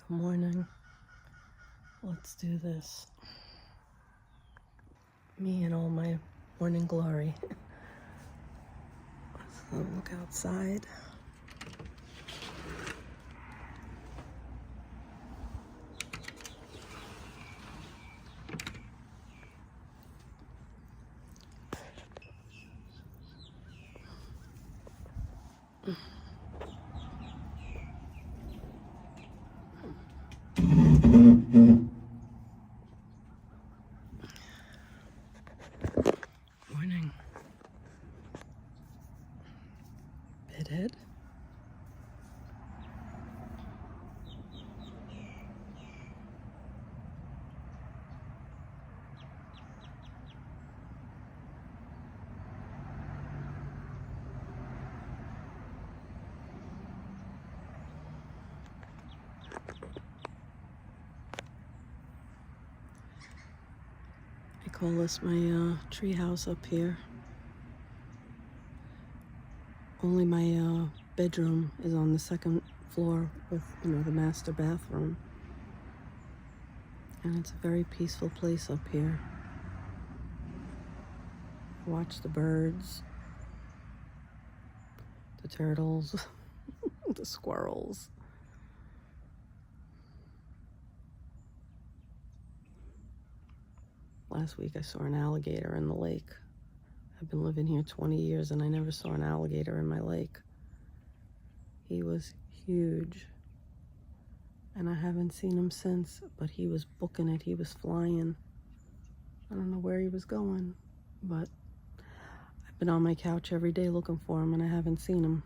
Good morning. Let's do this. Me and all my morning glory. Let's look outside. Morning. Bedhead. I call this my tree house up here. Only my bedroom is on the second floor with, the master bathroom. And it's a very peaceful place up here. Watch the birds, the turtles, the squirrels. Last week I saw an alligator in the lake. I've been living here 20 years and I never saw an alligator in my lake. He was huge. And I haven't seen him since, but he was booking it. He was flying. I don't know where he was going, but I've been on my couch every day looking for him and I haven't seen him.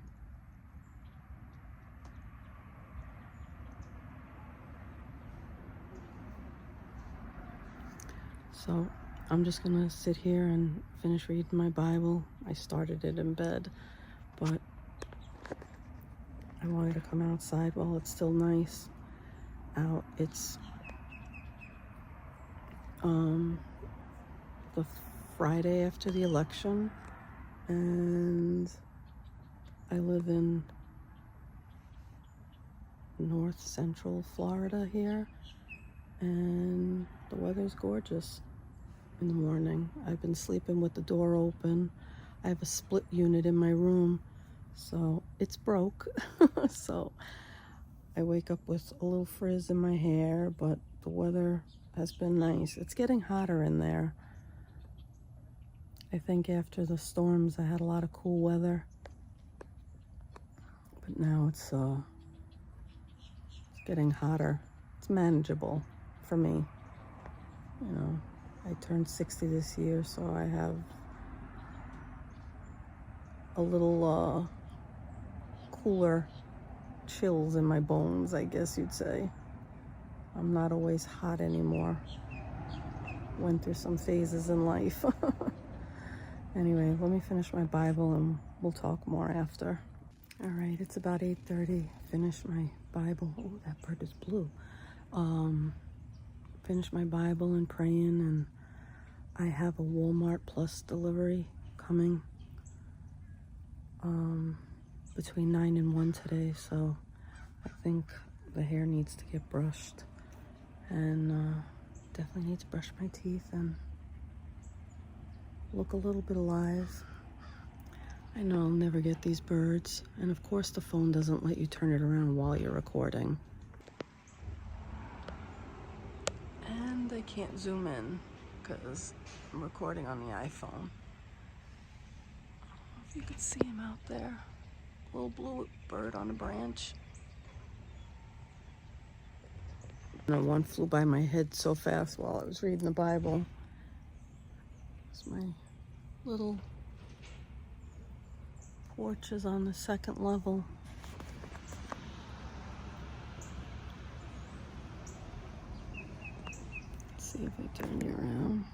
So I'm just gonna sit here and finish reading my Bible. I started it in bed, but I wanted to come outside while it's still nice out. It's the Friday after the election, and I live in north central Florida here, and the weather's gorgeous in the morning. I've been sleeping with the door open. I have a split unit in my room, so it's broke. So I wake up with a little frizz in my hair, but the weather has been nice. It's getting hotter in there. I think after the storms I had a lot of cool weather, but now it's getting hotter. It's manageable for me. I turned 60 this year, so I have a little cooler chills in my bones, I guess you'd say. I'm not always hot anymore. Went through some phases in life. Anyway, let me finish my Bible and we'll talk more after. All right, it's about 8:30. Finish my Bible. Oh, that bird is blue. Finish my Bible and praying, and I have a Walmart Plus delivery coming between 9 and 1 today, so I think the hair needs to get brushed, and definitely need to brush my teeth and look a little bit alive. I know I'll never get these birds, and of course the phone doesn't let you turn it around while you're recording. And I can't zoom in because I'm recording on the iPhone. I don't know if you can see him out there. Little blue bird on a branch. And one flew by my head so fast while I was reading the Bible. It's my little porch is on the second level. Let's see if I turn you around.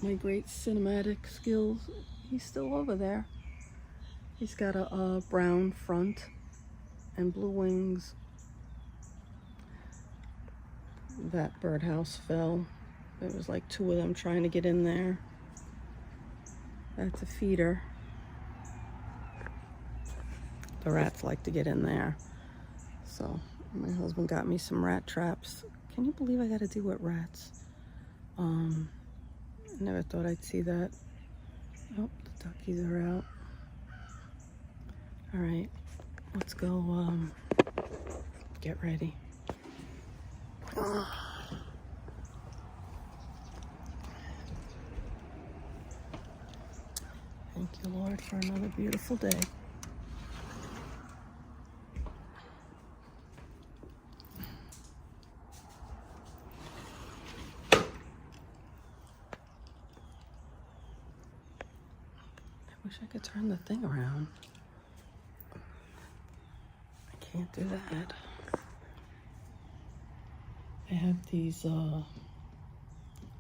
My great cinematic skills. He's still over there. He's got a brown front and blue wings. That birdhouse fell. There was like 2 of them trying to get in there. That's a feeder. The rats like to get in there. So my husband got me some rat traps. Can you believe I got to deal with rats? Never thought I'd see that. Oh, the duckies are out. All right, let's go get ready. Thank you, Lord, for another beautiful day. I wish I could turn the thing around. I can't do that. I have these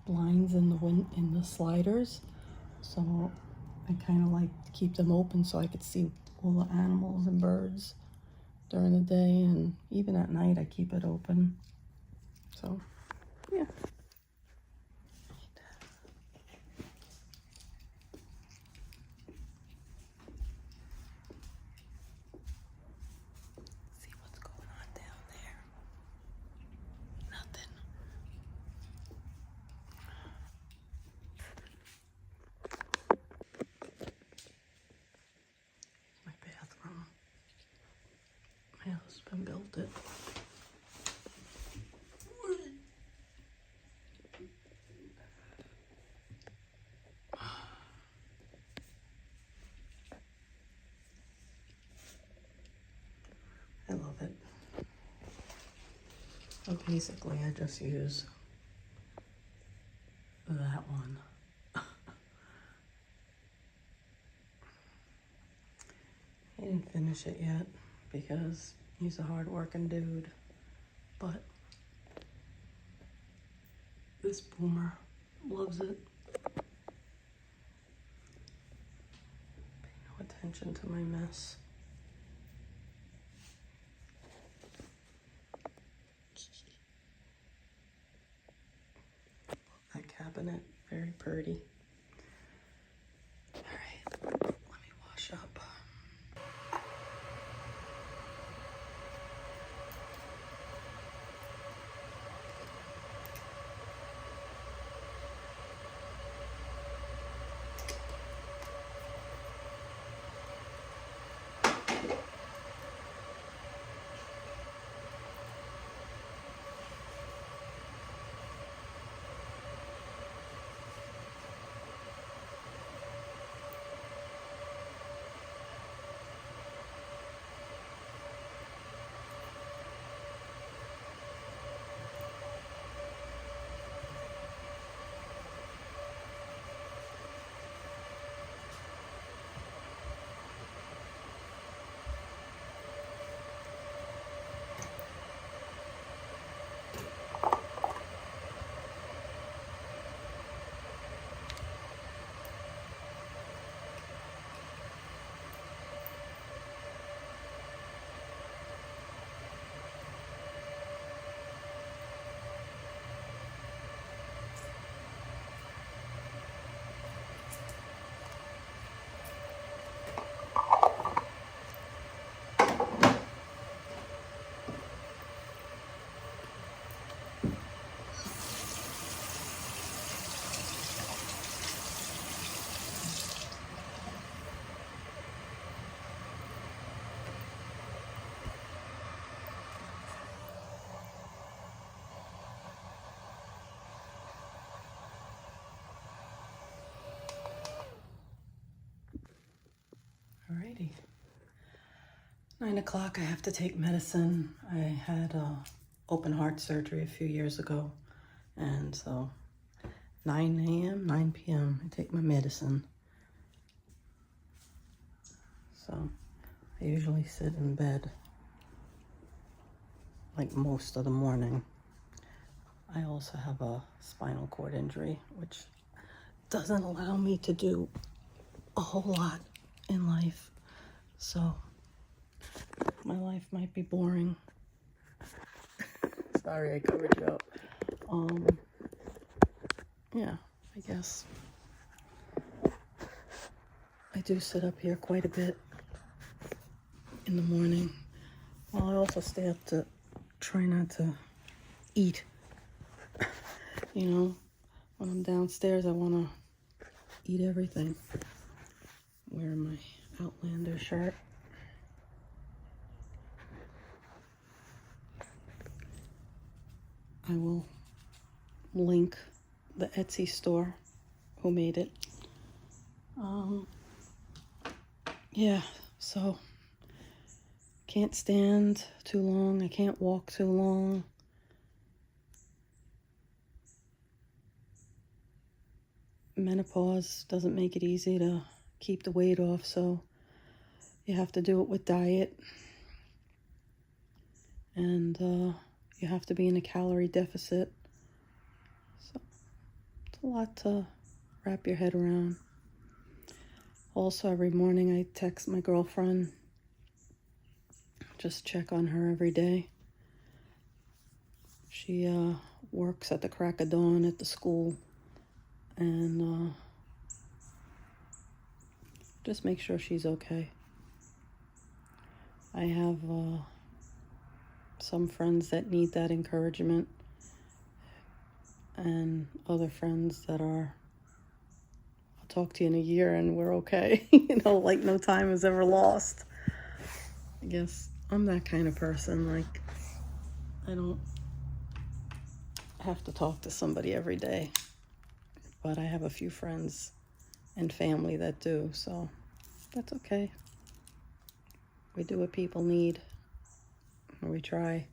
blinds in the sliders, so I kind of like to keep them open so I could see all the animals and birds during the day, and even at night I keep it open. So yeah. See what's going on down there. Nothing. My bathroom. My husband built it. I love it. So basically I just use that one. He didn't finish it yet because he's a hard-working dude, but this boomer loves it. Pay no attention to my mess. That cabinet, very pretty. All right, let me wash up. Alrighty. 9 o'clock, I have to take medicine. I had open heart surgery a few years ago. And so 9 a.m., 9 p.m., I take my medicine. So I usually sit in bed like most of the morning. I also have a spinal cord injury, which doesn't allow me to do a whole lot in life. So my life might be boring. Sorry, I covered you up. Yeah, I guess I do sit up here quite a bit in the morning. Well, I also stay up to try not to eat. You know, when I'm downstairs, I want to eat everything. Wear my Outlander shirt. I will link the Etsy store who made it. Yeah, so can't stand too long. I can't walk too long. Menopause doesn't make it easy to keep the weight off, so you have to do it with diet. And you have to be in a calorie deficit. So it's a lot to wrap your head around. Also, every morning I text my girlfriend, just check on her every day. She works at the crack of dawn at the school, and just make sure she's okay. I have some friends that need that encouragement, and other friends that are, I'll talk to you in a year and we're okay. You know, like no time is ever lost. I guess I'm that kind of person. Like, I don't have to talk to somebody every day, but I have a few friends and family that do, so that's okay. We do what people need. We try.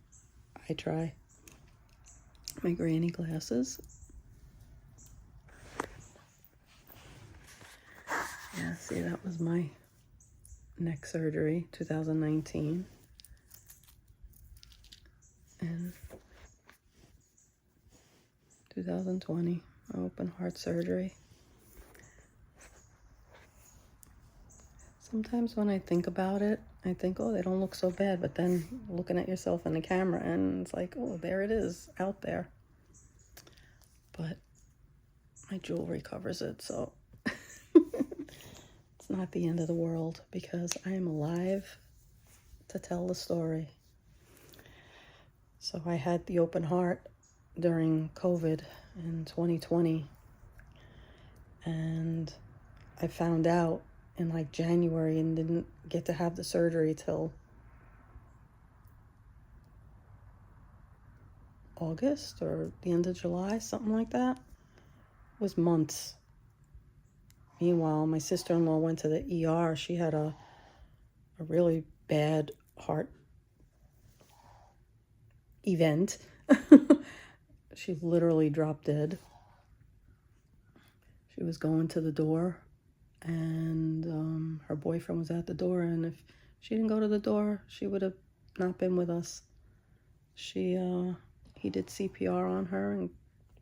I try. My granny glasses. Yeah, see, that was my neck surgery, 2019. And 2020, open heart surgery. Sometimes when I think about it, I think, oh, they don't look so bad. But then looking at yourself in the camera, and it's like, oh, there it is out there. But my jewelry covers it, so it's not the end of the world, because I am alive to tell the story. So I had the open heart during COVID in 2020, and I found out in like January and didn't get to have the surgery till August or the end of July, something like that. It was months. Meanwhile, my sister-in-law went to the ER. She had a really bad heart event. She literally dropped dead. She was going to the door, and her boyfriend was at the door, and if she didn't go to the door, she would have not been with us. He did CPR on her and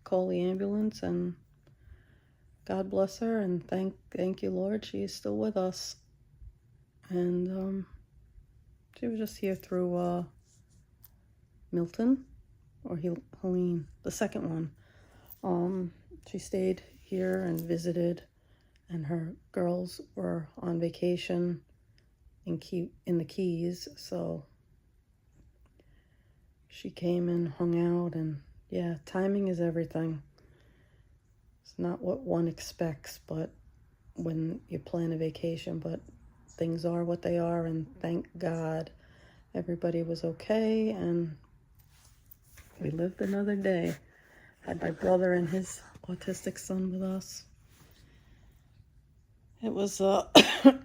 called the ambulance, and God bless her, and thank you, Lord, she is still with us. And she was just here through Milton, or Helene, the second one. She stayed here and visited, and her girls were on vacation in the Keys, so she came and hung out. And yeah, timing is everything. It's not what one expects, but when you plan a vacation, but things are what they are, and thank God everybody was okay, and we lived another day. Had my brother and his autistic son with us. It was it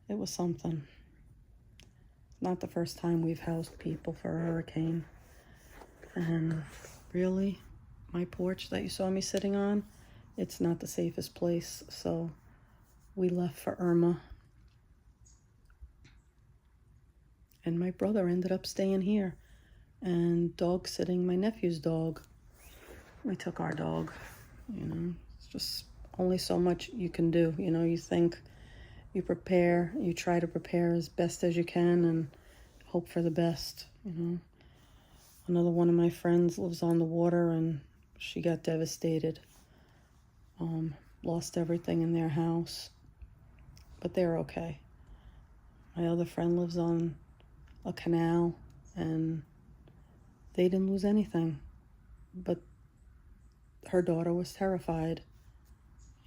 was something. Not the first time we've housed people for a hurricane. And really, my porch that you saw me sitting on, it's not the safest place. So we left for Irma. And my brother ended up staying here and dog sitting my nephew's dog. We took our dog. You know, it's just only so much you can do. You know, you think, you prepare, you try to prepare as best as you can and hope for the best, you know. Another one of my friends lives on the water, and she got devastated. Lost everything in their house, but they're okay. My other friend lives on a canal, and they didn't lose anything. But her daughter was terrified,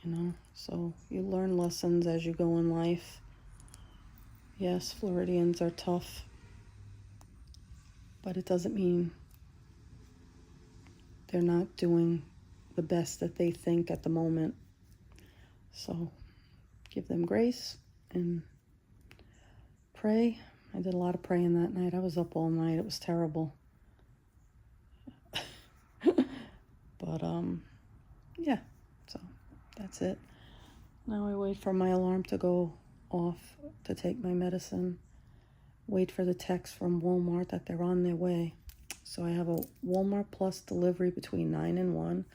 you know. So you learn lessons as you go in life. Yes, Floridians are tough, but it doesn't mean they're not doing the best that they think at the moment. So give them grace and pray. I did a lot of praying that night. I was up all night. It was terrible. But yeah, so that's it. Now I wait for my alarm to go off to take my medicine. Wait for the text from Walmart that they're on their way. So I have a Walmart Plus delivery between 9 and 1,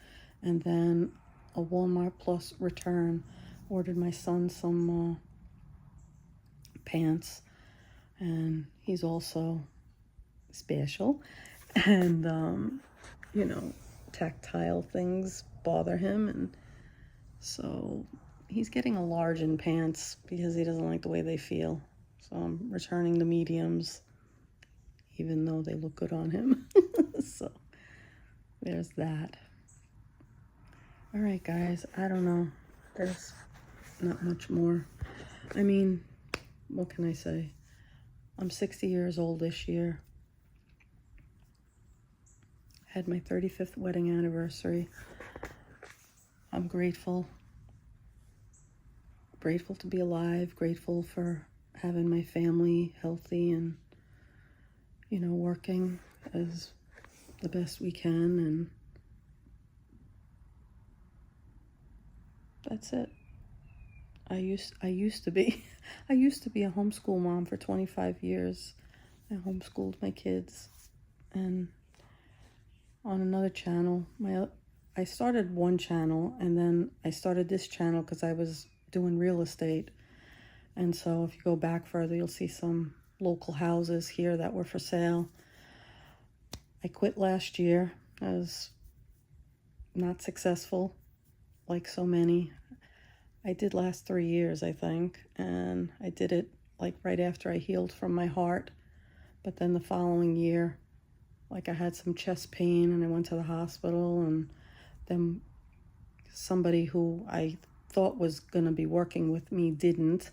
and then a Walmart Plus return. Ordered my son some pants, and he's also special, and you know, tactile things bother him, and so he's getting a large in pants because he doesn't like the way they feel. So I'm returning the mediums, even though they look good on him. So there's that. All right, guys, I don't know. There's not much more. I mean, what can I say? I'm 60 years old this year. Had my 35th wedding anniversary. I'm grateful. Grateful to be alive. Grateful for having my family healthy and, you know, working as the best we can, and that's it. I used to be a homeschool mom for 25 years. I homeschooled my kids, and on another channel, I started one channel, and then I started this channel because I was doing real estate. And so if you go back further, you'll see some local houses here that were for sale. I quit last year. I was not successful, like so many. I did last 3 years, I think, and I did it like right after I healed from my heart. But then the following year, like, I had some chest pain and I went to the hospital, and then somebody who I thought was going to be working with me didn't,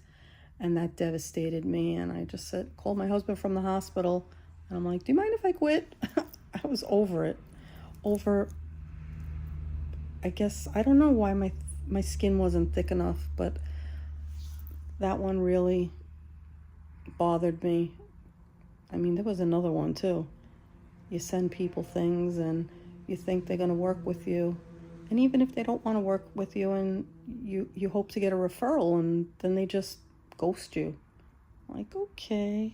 and that devastated me. And I just called my husband from the hospital, and I'm like, do you mind if I quit? I was over it. I guess, I don't know why my skin wasn't thick enough, but that one really bothered me. I mean, there was another one too. You send people things and you think they're going to work with you, and even if they don't want to work with you, and you hope to get a referral, and then they just ghost you. Like, okay.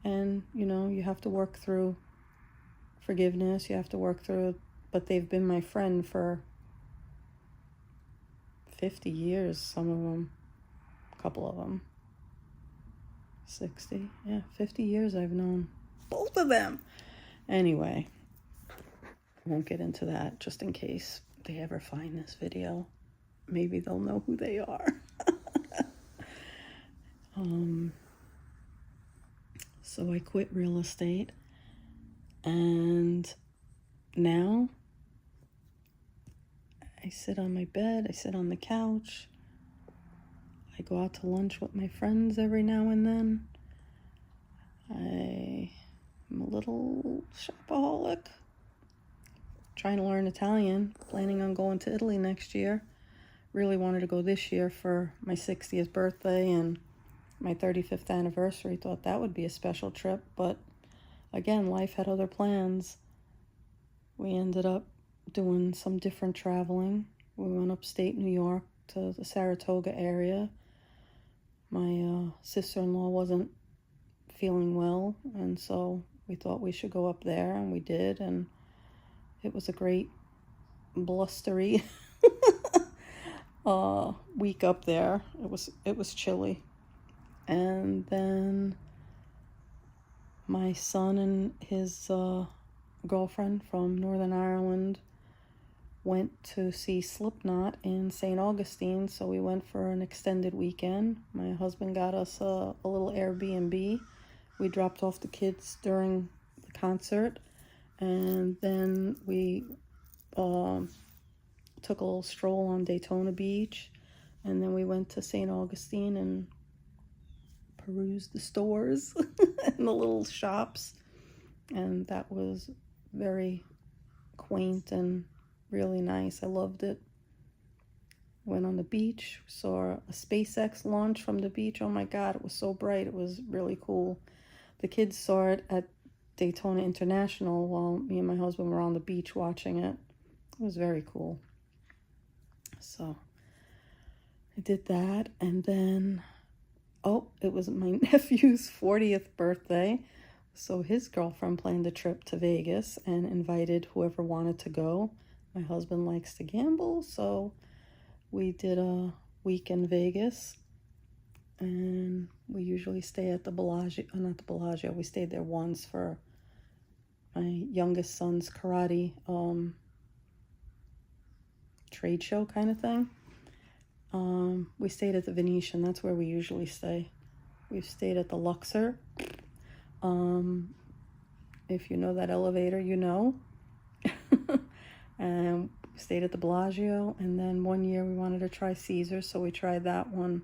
And, you know, you have to work through forgiveness. You have to work through, but they've been my friend for 50 years, some of them, a couple of them. 60, yeah, 50 years I've known both of them. Anyway, I won't get into that, just in case they ever find this video. Maybe they'll know who they are. So I quit real estate, and now I sit on my bed, I sit on the couch, I go out to lunch with my friends every now and then. I'm a little shopaholic, trying to learn Italian, planning on going to Italy next year. Really wanted to go this year for my 60th birthday and my 35th anniversary. Thought that would be a special trip, but again, life had other plans. We ended up doing some different traveling. We went upstate New York to the Saratoga area. My sister-in-law wasn't feeling well, and so we thought we should go up there, and we did, and it was a great blustery week up there. It was chilly. And then my son and his girlfriend from Northern Ireland went to see Slipknot in St. Augustine, so we went for an extended weekend. My husband got us a little Airbnb. We dropped off the kids during the concert, and then we took a little stroll on Daytona Beach, and then we went to St. Augustine and perused the stores and the little shops, and that was very quaint and really nice. I loved it. Went on the beach, saw a SpaceX launch from the beach. Oh my God, it was so bright. It was really cool. The kids saw it at Daytona International while me and my husband were on the beach watching it. It was very cool. So I did that, and then, oh, it was my nephew's 40th birthday. So his girlfriend planned a trip to Vegas and invited whoever wanted to go. My husband likes to gamble, so we did a week in Vegas, and we usually stay at the Bellagio, not the Bellagio, we stayed there once for my youngest son's karate trade show kind of thing. We stayed at the Venetian. That's where we usually stay. We've stayed at the Luxor. If you know that elevator, you know. And stayed at the Bellagio, and then one year we wanted to try Caesar, so we tried that one.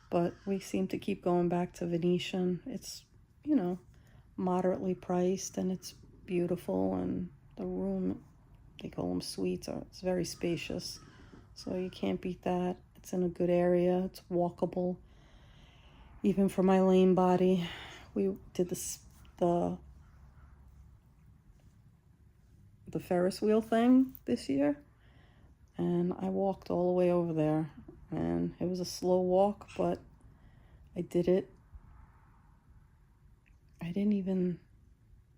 But we seem to keep going back to Venetian. It's, you know, moderately priced, and it's beautiful, and the room, they call them suites, it's very spacious, so you can't beat that. It's in a good area. It's walkable, even for my lame body. We did the Ferris wheel thing this year, and I walked all the way over there, and it was a slow walk, but I did it.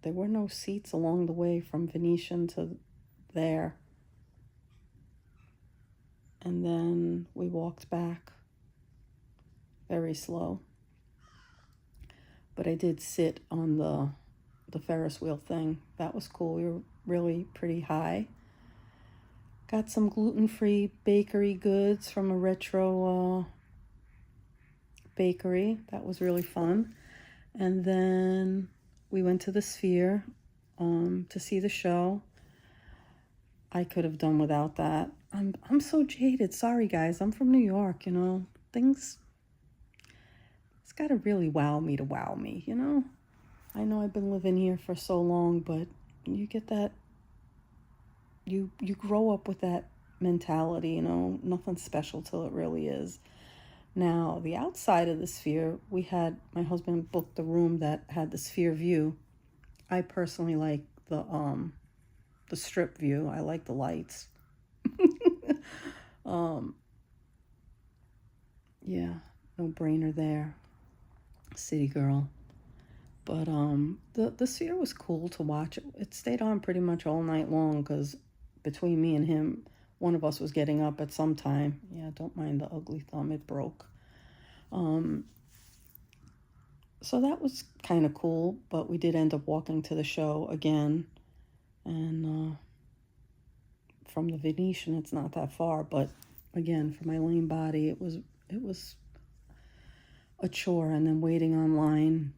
There were no seats along the way from Venetian to there, and then we walked back very slow, but I did sit on the Ferris wheel thing. That was cool. We were really pretty high. Got some gluten-free bakery goods from a retro bakery. That was really fun. And then we went to the Sphere to see the show. I could have done without that. I'm so jaded. Sorry, guys. I'm from New York, you know. Things, it's got to really wow me to wow me, you know. I know I've been living here for so long, but you get that, you grow up with that mentality, you know, nothing special till it really is. Now, the outside of the Sphere, my husband booked the room that had the Sphere view. I personally like the strip view. I like the lights. Yeah, no brainer there. City girl. But the Sphere was cool to watch. It stayed on pretty much all night long, because between me and him, one of us was getting up at some time. Yeah, don't mind the ugly thumb, it broke. So that was kind of cool, but we did end up walking to the show again. And from the Venetian, it's not that far, but again, for my lame body, it was a chore. And then waiting online,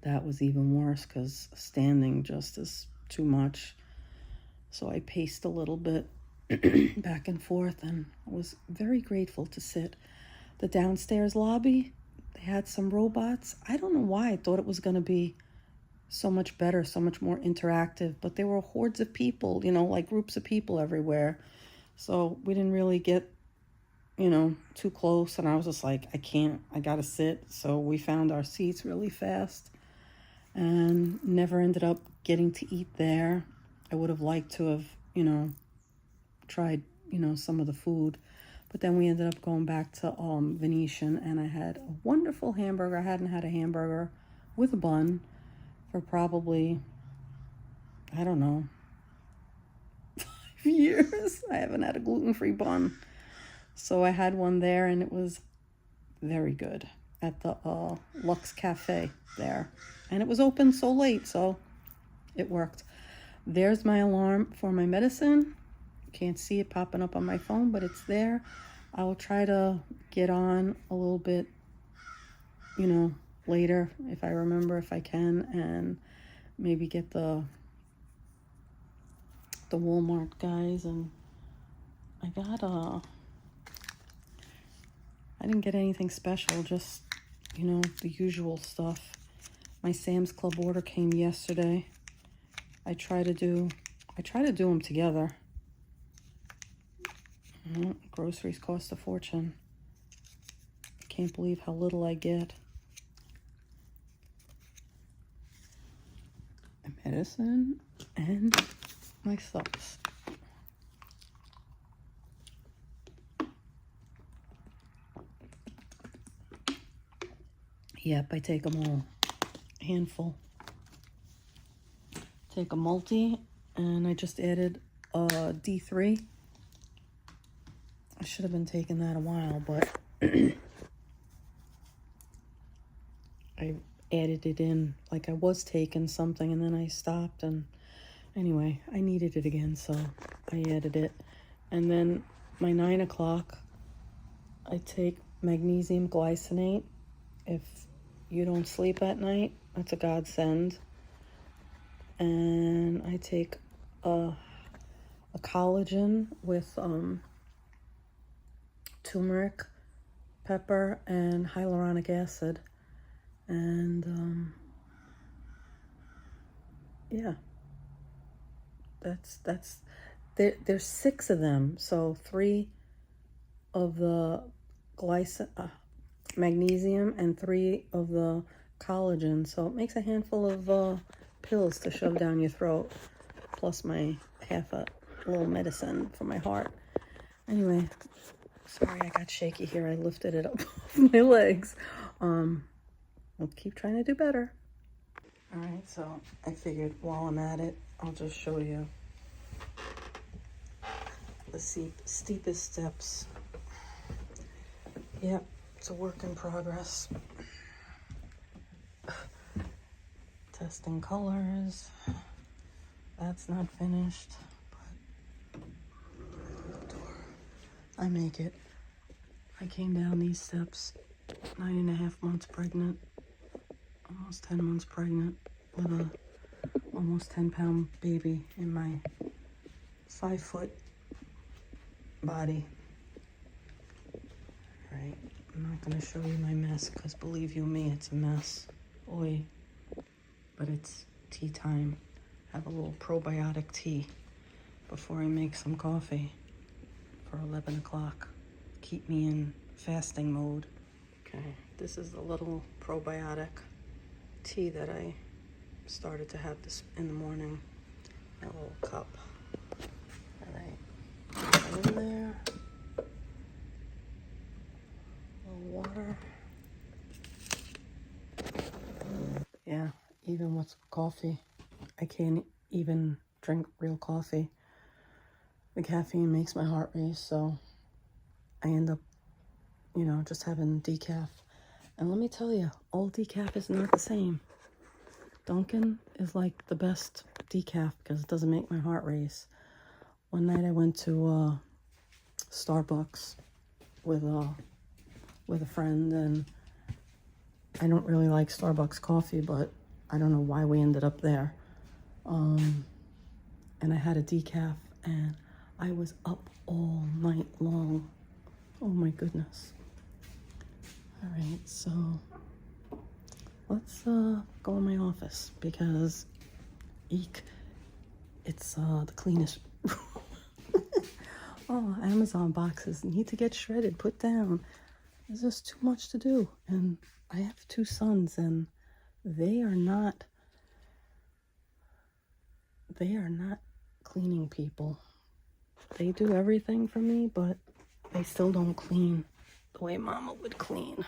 that was even worse, because standing just is too much. So I paced a little bit back and forth, and I was very grateful to sit. The downstairs lobby, they had some robots. I don't know why I thought it was going to be so much better, so much more interactive, but there were hordes of people, you know, like groups of people everywhere. So we didn't really get, you know, too close, and I was just like, I gotta sit. So we found our seats really fast, and never ended up getting to eat there. I would have liked to have, you know, tried, you know, some of the food, but then we ended up going back to Venetian, and I had a wonderful hamburger. I hadn't had a hamburger with a bun for probably, I don't know, 5 years. I haven't had a gluten-free bun. So I had one there, and it was very good at the Lux Cafe there. And it was open so late, so it worked. There's my alarm for my medicine. Can't see it popping up on my phone, but it's there. I will try to get on a little bit, you know, later if I remember, if I can, and maybe get the Walmart guys. And I got I didn't get anything special, just, you know, the usual stuff. My Sam's Club order came yesterday. I try to do them together. Groceries cost a fortune. I can't believe how little I get. Medicine and my socks. Yep, I take them all. Handful. Take a multi, and I just added a D3. I should have been taking that a while, but I added it in like I was taking something, and then I stopped, and anyway, I needed it again, so I added it. And then my 9 o'clock, I take magnesium glycinate. If you don't sleep at night, that's a godsend. And I take a collagen with turmeric, pepper, and hyaluronic acid. And yeah, that's there's 6 of them, so 3 of the magnesium and 3 of the collagen, so it makes a handful of pills to shove down your throat, plus my half a little medicine for my heart. Anyway, sorry I got shaky here. I lifted it up off my legs. I'll keep trying to do better. All right, so I figured while I'm at it, I'll just show you the steepest steps. Yep, it's a work in progress. Testing colors. That's not finished, but I make it. I came down these steps 9.5 months pregnant, almost 10 months pregnant, with a almost 10-pound baby in my 5-foot body. All right, I'm not gonna show you my mess, because believe you me, it's a mess. Oi. But it's tea time. Have a little probiotic tea before I make some coffee for 11 o'clock. Keep me in fasting mode. Okay, this is the little probiotic tea that I started to have this in the morning. A little cup. All right, put it in there. A little water. Yeah, even with coffee, I can't even drink real coffee. The caffeine makes my heart race, so I end up, you know, just having decaf. And let me tell you, all decaf is not the same. Dunkin' is like the best decaf because it doesn't make my heart race. One night I went to Starbucks with a friend, and I don't really like Starbucks coffee, but I don't know why we ended up there. And I had a decaf, and I was up all night long. Oh my goodness. All right, so let's go in my office, because eek, it's the cleanest. Oh, Amazon boxes need to get shredded, put down. There's just too much to do. And I have 2 sons, and they are not cleaning people. They do everything for me, but they still don't clean the way Mama would clean.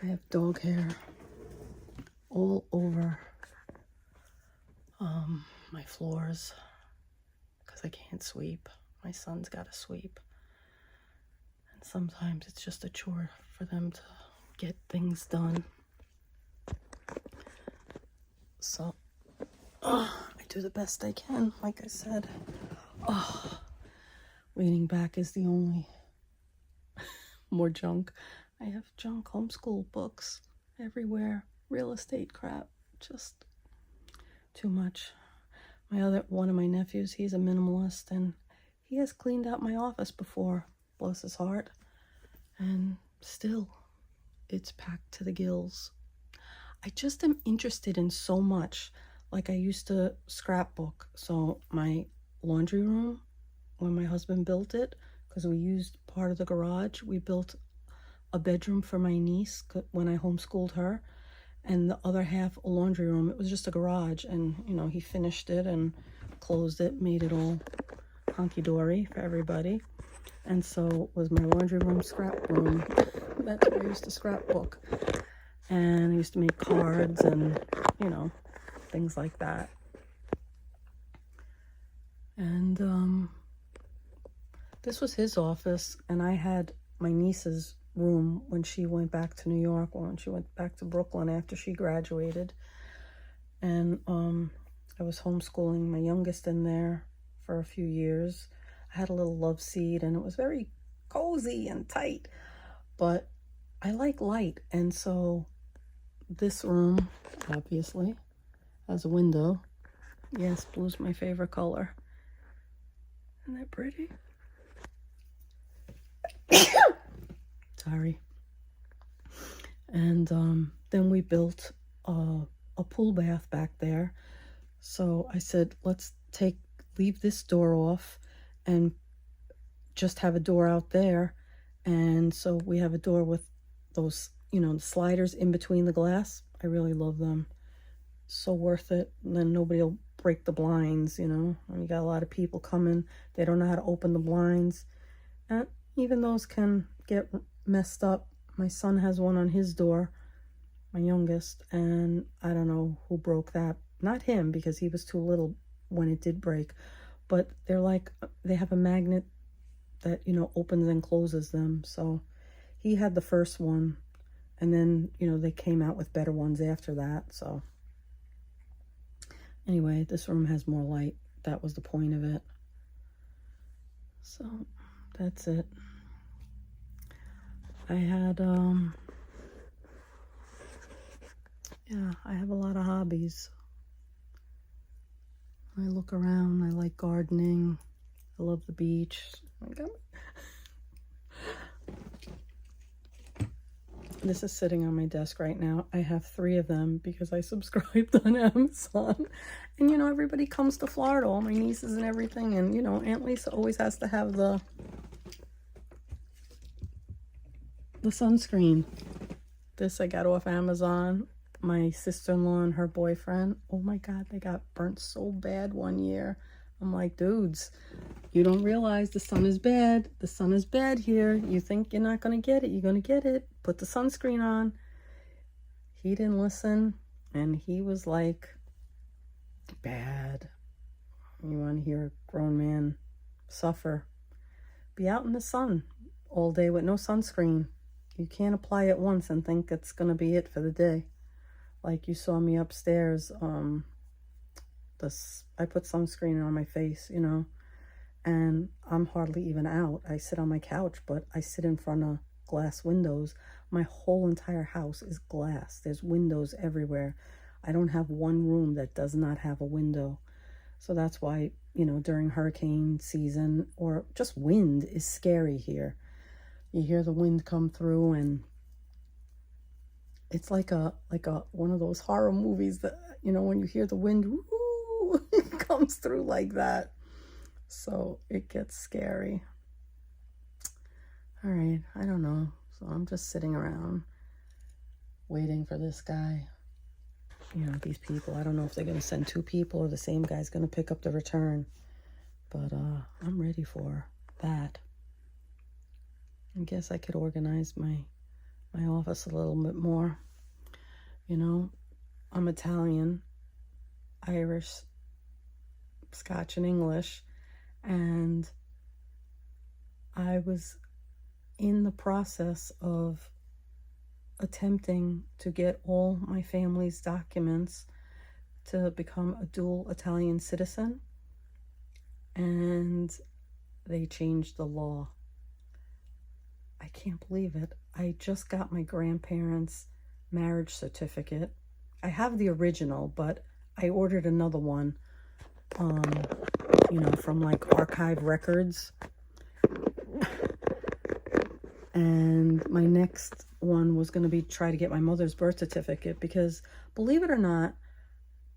I have dog hair all over my floors because I can't sweep. My son's got to sweep. And sometimes it's just a chore for them to get things done. So I do the best I can, like I said. Reading back is the only more junk. I have junk homeschool books. everywhere. Real estate crap. Just too much. One of my nephews, he's a minimalist, and he has cleaned out my office before, bless his heart. And still, it's packed to the gills. I just am interested in so much. Like, I used to scrapbook. So my laundry room, when my husband built it, because we used part of the garage, we built a bedroom for my niece when I homeschooled her, and the other half a laundry room. It was just a garage, and he finished it and closed it, made it all hunky-dory for everybody. And so was my laundry room, scrap room. That's where I used to scrapbook, and I used to make cards and things like that. And this was his office, and I had my niece's room when she went back to New York, or when she went back to Brooklyn after she graduated. And I was homeschooling my youngest in there for a few years. I had a little love seat, and it was very cozy and tight, but I like light. And so this room obviously has a window. Yes, blue's my favorite color. Isn't that pretty? Sorry. And then we built a pool bath back there. So I said, let's leave this door off and just have a door out there. And so we have a door with those, sliders in between the glass. I really love them. So worth it. And then nobody will break the blinds, and you got a lot of people coming. They don't know how to open the blinds. And even those can get messed up. My son has one on his door, my youngest, and I don't know who broke that. Not him, because he was too little when it did break, but they have a magnet that opens and closes them. So he had the first one, and then they came out with better ones after that. So anyway, this room has more light. That was the point of it. So that's it. I had I have a lot of hobbies. I look around. I like gardening. I love the beach. This is sitting on my desk right now. I have 3 of them because I subscribed on Amazon. And everybody comes to Florida, all my nieces and everything. And Aunt Lisa always has to have the sunscreen. This I got off Amazon. My sister-in-law and her boyfriend, oh my God, they got burnt so bad one year. I'm like, dudes, you don't realize the sun is bad. The sun is bad here. You think you're not going to get it. You're going to get it. Put the sunscreen on. He didn't listen, and he was like, bad. You want to hear a grown man suffer? Be out in the sun all day with no sunscreen. You can't apply it once and think it's going to be it for the day. Like you saw me upstairs, I put sunscreen on my face, and I'm hardly even out. I sit on my couch, but I sit in front of glass windows. My whole entire house is glass. There's windows everywhere. I don't have one room that does not have a window. So that's why, during hurricane season or just wind is scary here. You hear the wind come through, and it's like a one of those horror movies that, when you hear the wind, woo, it comes through like that. So it gets scary. All right, I don't know. So I'm just sitting around waiting for this guy. These people, I don't know if they're going to send 2 people or the same guy's going to pick up the return. But I'm ready for that. I guess I could organize my office a little bit more. I'm Italian, Irish, Scotch, and English, and I was in the process of attempting to get all my family's documents to become a dual Italian citizen, and they changed the law. I can't believe it. I just got my grandparents' marriage certificate. I have the original, but I ordered another one, you know, from like Archive Records. And my next one was going to be try to get my mother's birth certificate, because believe it or not,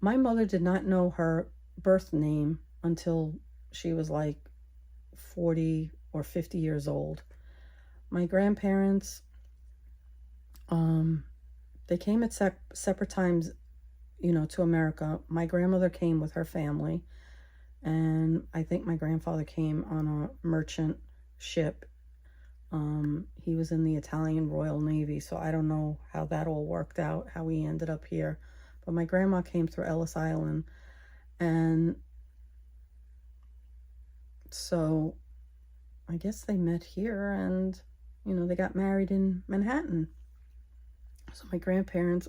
my mother did not know her birth name until she was like 40 or 50 years old. My grandparents, they came at separate times, you know, to America. My grandmother came with her family, and I think my grandfather came on a merchant ship. He was in the Italian Royal Navy, so I don't know how that all worked out, how he ended up here. But my grandma came through Ellis Island, and so I guess they met here, and, you know, they got married in Manhattan. So my grandparents'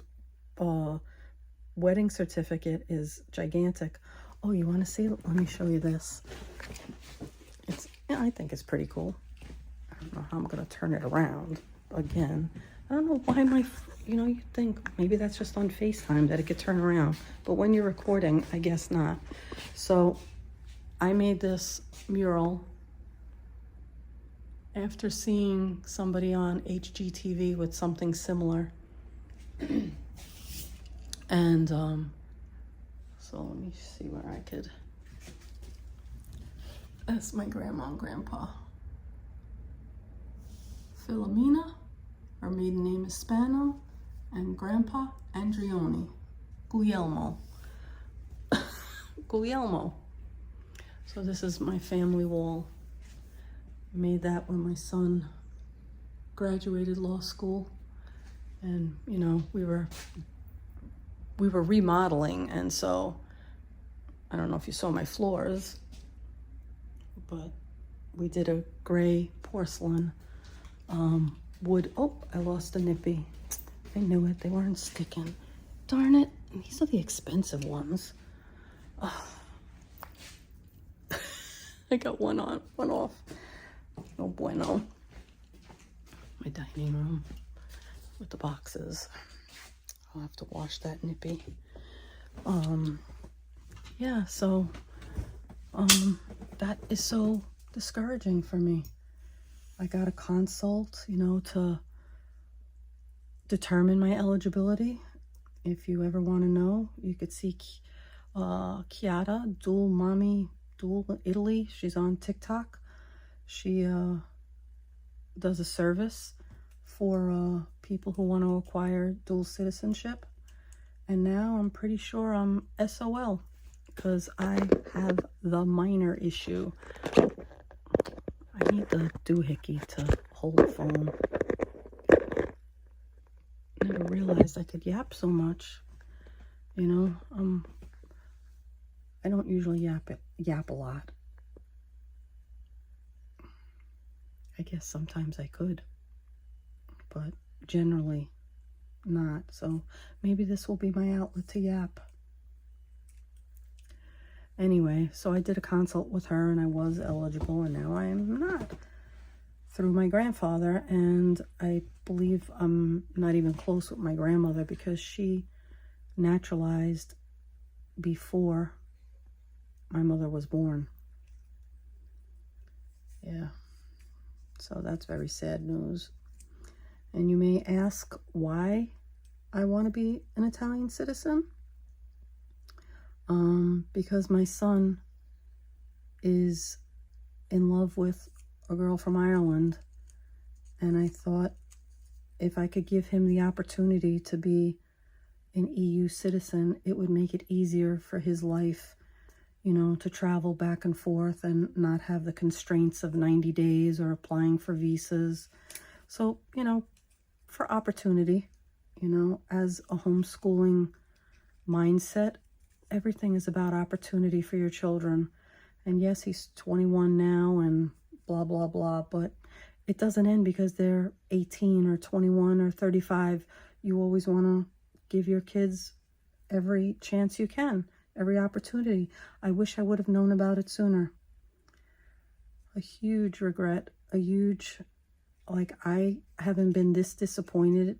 wedding certificate is gigantic. Oh, you want to see? Let me show you this. It's, yeah, I think it's pretty cool. I don't know how I'm going to turn it around again. I don't know why you know, you think maybe that's just on FaceTime that it could turn around. But when you're recording, I guess not. So I made this mural after seeing somebody on HGTV with something similar. And so let me see where I could. That's my grandma and grandpa. Filomena, her maiden name is Spano, and grandpa Andrioni. Guglielmo. Guglielmo. So this is my family wall. I made that when my son graduated law school, and you know, we were remodeling, and so I don't know if you saw my floors, but we did a gray porcelain wood. Oh, I lost a nippy. I knew it. They weren't sticking. Darn it. And these are the expensive ones. Oh. I got one on, one off. No bueno. My dining room with the boxes. I'll have to wash that nippy. Yeah, so that is so discouraging for me. I got a consult, you know, to determine my eligibility. If you ever want to know, you could see Chiara, Dual Mommy, Dual Italy. She's on TikTok. She does a service for people who want to acquire dual citizenship. And now I'm pretty sure I'm SOL because I have the minor issue. I need the doohickey to hold the phone. Never realized I could yap so much. You know, I don't usually yap a lot. I guess sometimes I could, but generally not. So maybe this will be my outlet to yap. Anyway, so I did a consult with her and I was eligible, and now I am not, through my grandfather. And I believe I'm not even close with my grandmother because she naturalized before my mother was born. Yeah. So that's very sad news. And you may ask why I want to be an Italian citizen. Because my son is in love with a girl from Ireland. And I thought if I could give him the opportunity to be an EU citizen, it would make it easier for his life, you know, to travel back and forth and not have the constraints of 90 days or applying for visas. So, you know, for opportunity, you know, as a homeschooling mindset, everything is about opportunity for your children. And yes, he's 21 now and blah, blah, blah, but it doesn't end because they're 18 or 21 or 35. You always want to give your kids every chance you can, every opportunity. I wish I would have known about it sooner. A huge regret, a huge, like, I haven't been this disappointed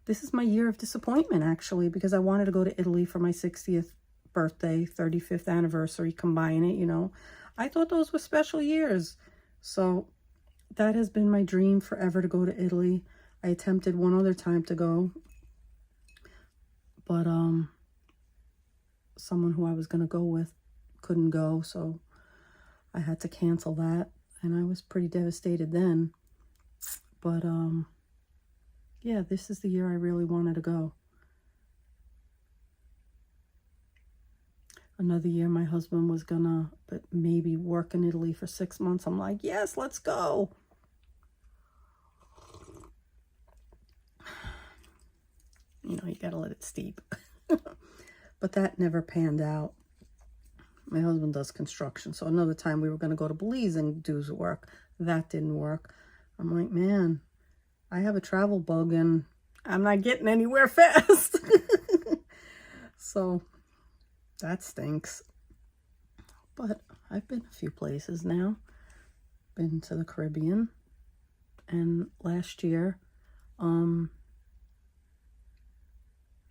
this is my year of disappointment, actually, because I wanted to go to Italy for my 60th birthday, 35th anniversary, combine it, you know. I thought those were special years. So that has been my dream forever, to go to Italy. I attempted one other time to go, but someone who I was going to go with couldn't go, so I had to cancel that, and I was pretty devastated then. But yeah, this is the year I really wanted to go. Another year my husband was gonna maybe work in Italy for 6 months. I'm like, yes, let's go. You know, you gotta let it steep. But that never panned out. My husband does construction, so another time we were gonna go to Belize and do work. That didn't work. I'm like, man, I have a travel bug and I'm not getting anywhere fast. So that stinks. But I've been a few places now. Been to the Caribbean. And last year,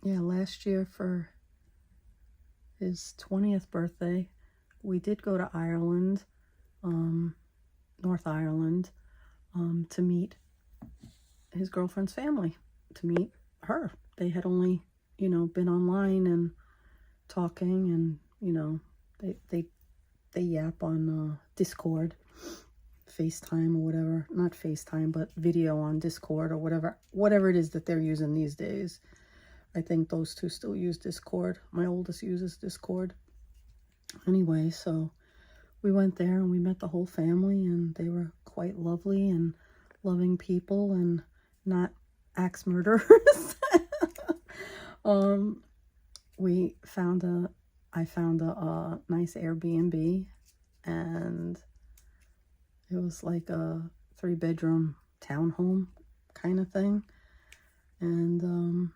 last year for his 20th birthday, we did go to Ireland, North Ireland, to meet his girlfriend's family, to meet her. They had only, you know, been online and talking, and, you know, they yap on Discord, FaceTime or whatever. Not FaceTime, but video on Discord or whatever it is that they're using these days. I think those two still use Discord. My oldest uses Discord. Anyway, so we went there and we met the whole family, and they were quite lovely and loving people and not axe murderers. I found a nice Airbnb, and it was like a 3-bedroom townhome kind of thing. And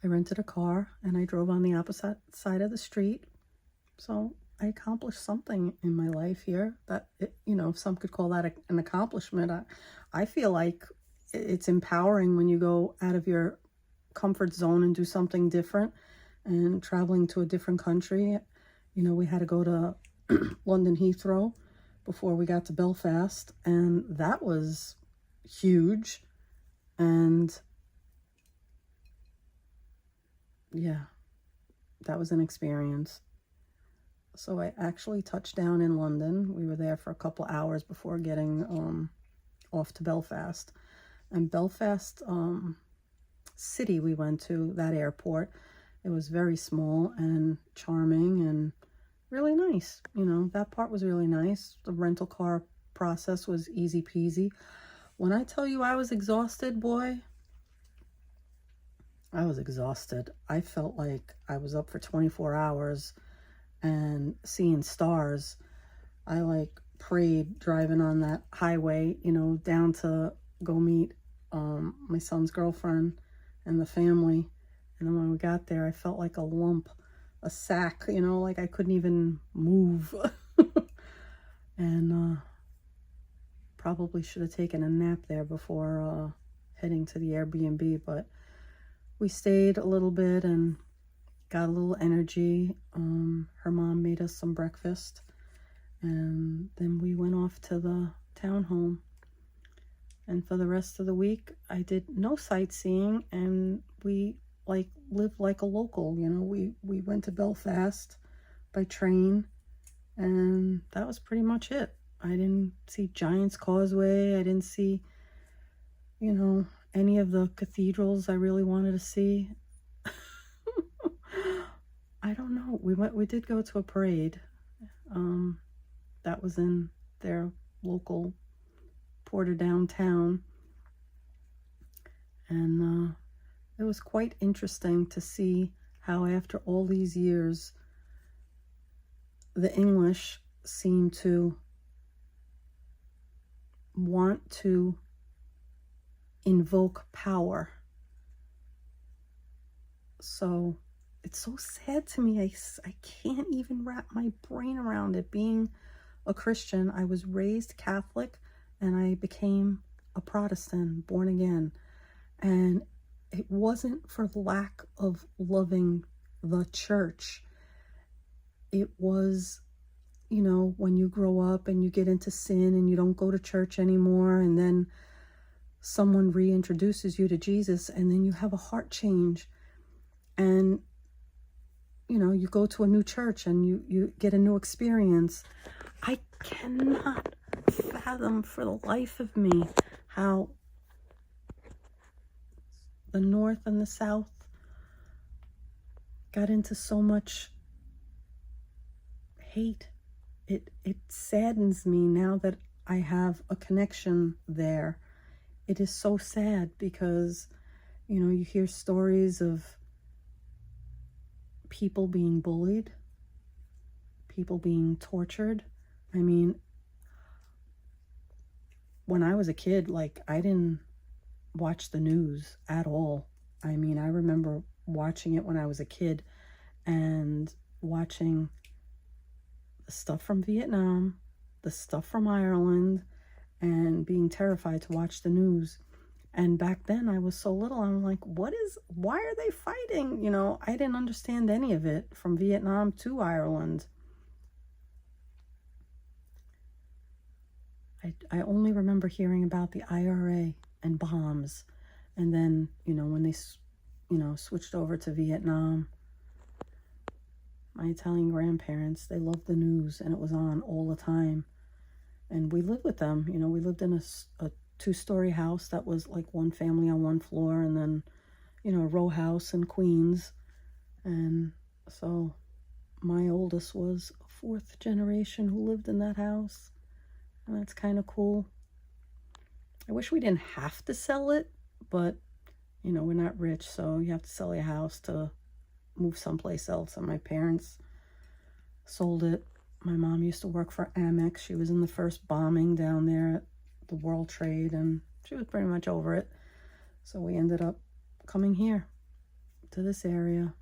I rented a car and I drove on the opposite side of the street. So I accomplished something in my life here. That, you know, if some could call that an accomplishment. I feel like it's empowering when you go out of your comfort zone and do something different. And traveling to a different country, you know, we had to go to London Heathrow before we got to Belfast, and that was huge. And yeah, that was an experience. So I actually touched down in London. We were there for a couple hours before getting off to Belfast. And Belfast city we went to, that airport, it was very small and charming and really nice. You know, that part was really nice. The rental car process was easy peasy. When I tell you I was exhausted, boy, I was exhausted. I felt like I was up for 24 hours and seeing stars. I like prayed driving on that highway, you know, down to go meet my son's girlfriend and the family. And then when we got there, I felt like a lump, a sack, you know, like I couldn't even move. And probably should have taken a nap there before heading to the Airbnb, but we stayed a little bit and got a little energy. Her mom made us some breakfast, and then we went off to the townhome. And for the rest of the week, I did no sightseeing, and we like lived like a local. You know, we went to Belfast by train, and that was pretty much it. I didn't see Giant's Causeway. I didn't see, you know, any of the cathedrals I really wanted to see. I don't know. We did go to a parade. That was in their local Portadown town. And it was quite interesting to see how after all these years, the English seem to want to invoke power. So it's so sad to me. I can't even wrap my brain around it. Being a Christian, I was raised Catholic and I became a Protestant, born again. And it wasn't for lack of loving the church. It was, you know, when you grow up and you get into sin and you don't go to church anymore, and then someone reintroduces you to Jesus, and then you have a heart change, and you know, you go to a new church and you get a new experience. I cannot fathom for the life of me how the North and the South got into so much hate. It saddens me now that I have a connection there. It is so sad because, you know, you hear stories of people being bullied, people being tortured. I mean, when I was a kid, like, I didn't watch the news at all. I mean, I remember watching it when I was a kid and watching the stuff from Vietnam, the stuff from Ireland, and being terrified to watch the news. And back then I was so little, I'm like, why are they fighting? You know, I didn't understand any of it from Vietnam to Ireland. I only remember hearing about the IRA and bombs. And then, you know, when they, you know, switched over to Vietnam, my Italian grandparents, they loved the news and it was on all the time. And we lived with them. You know, we lived in a two-story house that was like one family on one floor, and then, you know, a row house in Queens. And so my oldest was a fourth generation who lived in that house. And that's kind of cool. I wish we didn't have to sell it, but, you know, we're not rich, so you have to sell your house to move someplace else. And my parents sold it. My mom used to work for Amex. She was in the first bombing down there at the World Trade, and she was pretty much over it. So we ended up coming here to this area.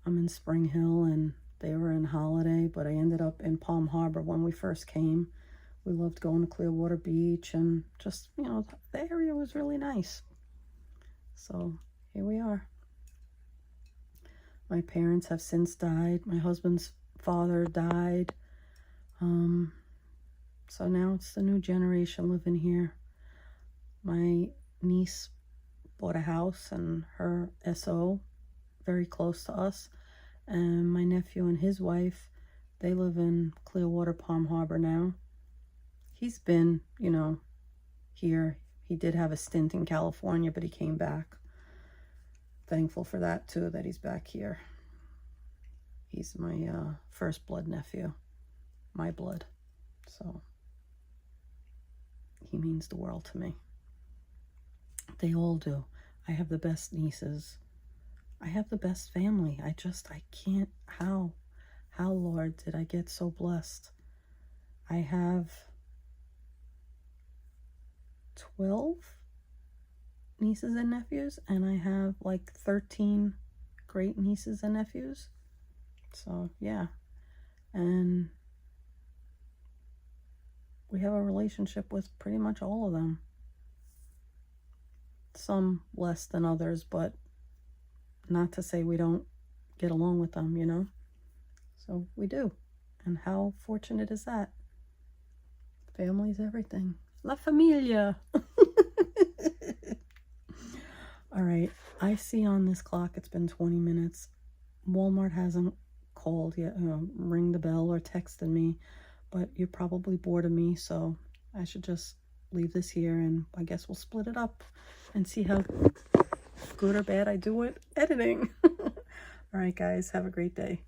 I'm in Spring Hill and they were in Holiday, but I ended up in Palm Harbor when we first came. We loved going to Clearwater Beach, and just, you know, the area was really nice. So here we are. My parents have since died. My husband's father died. So now it's the new generation living here. My niece bought a house and her SO very close to us. And my nephew and his wife, they live in Clearwater, Palm Harbor now. He's been, you know, here. He did have a stint in California, but he came back. Thankful for that too, that he's back here. He's my first blood nephew, my blood. So he means the world to me. They all do. I have the best nieces. I have the best family. I can't, how, Lord, did I get so blessed? I have 12 nieces and nephews, and I have like 13 great nieces and nephews. So yeah, and we have a relationship with pretty much all of them. Some less than others, but not to say we don't get along with them, you know? So we do. And how fortunate is that? Family's everything. La familia. All right. I see on this clock it's been 20 minutes. Walmart hasn't called yet, ring the bell or texted me, but you're probably bored of me, so I should just leave this here, and I guess we'll split it up and see how good or bad I do at editing. All right, guys, have a great day.